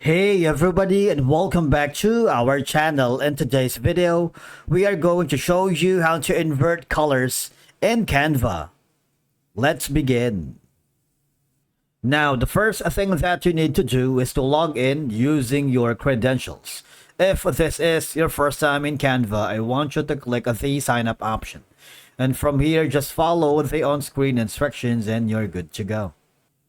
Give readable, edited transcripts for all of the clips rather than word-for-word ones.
Hey everybody, and welcome back to our channel. In today's video, we are going to show you how to invert colors in Canva. Let's begin. Now, the first thing that you need to do is to log in using your credentials. If this is your first time in Canva, I want you to click the sign up option. And from here, just follow the on-screen instructions and you're good to go.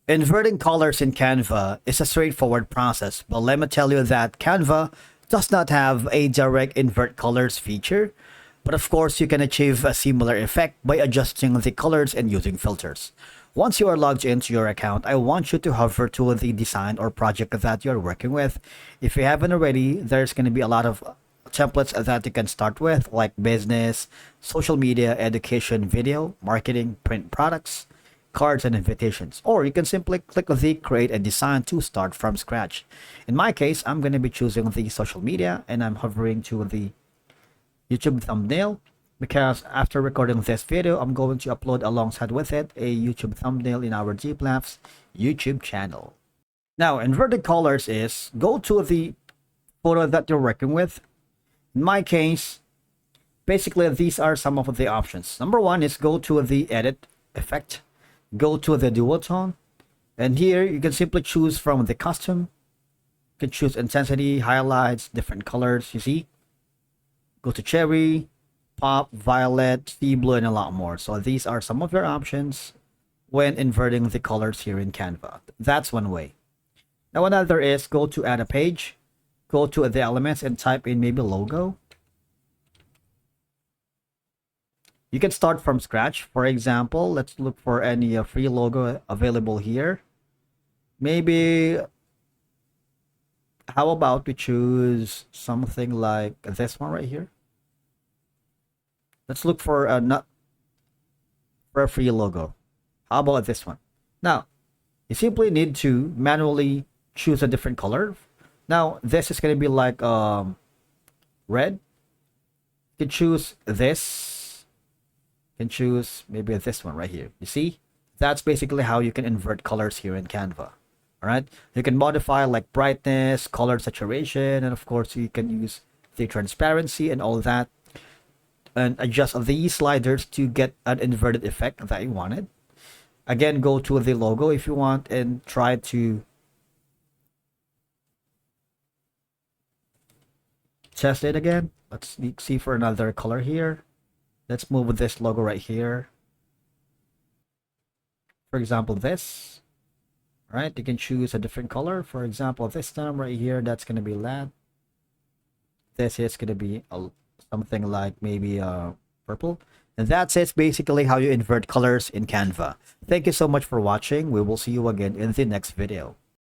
Inverting colors in Canva is a straightforward process, but let me tell you that Canva does not have a direct invert colors feature, but of course you can achieve a similar effect by adjusting the colors and using filters. Once you are logged into your account, I want you to hover to the design or project that you're working with. If you haven't already, there's going to be a lot of templates that you can start with, like business, social media, education, video, marketing, print products, cards, and invitations. Or you can simply click the create a design to start from scratch. In my case, I'm going to be choosing the social media and I'm hovering to the YouTube thumbnail because after recording this video, I'm going to upload alongside with it a YouTube thumbnail in our Deep Laughs YouTube channel. Now, inverted colors is go to the photo that you're working with. In my case, basically these are some of the options. Number one is go to the edit effect. Go to the duotone, and here you can simply choose from the custom. You can choose intensity, highlights, different colors. You see, go to cherry, pop, violet, sea blue, and a lot more. So these are some of your options when inverting the colors here in Canva. That's one way. Now another is go to add a page, go to the elements and type in maybe logo. You can start from scratch. For example, let's look for any free logo available here. Maybe, how about we choose something like this one right here? Let's look for a not for a free logo. How about this one? Now, you simply need to manually choose a different color. Now, this is going to be like red. You can choose this. Can choose maybe this one right here. You see, that's basically how you can invert colors here in Canva. All right, you can modify like brightness, color saturation, and of course you can use the transparency and all that and adjust these sliders to get an inverted effect that you wanted. Again, go to the logo if you want and try to test it again. Let's see for another color here. Let's move with this logo right here. For example, this. All right, you can choose a different color. For example, this time right here, that's going to be lat. This is going to be something like maybe purple. And that's it, basically how you invert colors in Canva. Thank you so much for watching. We will see you again in the next video.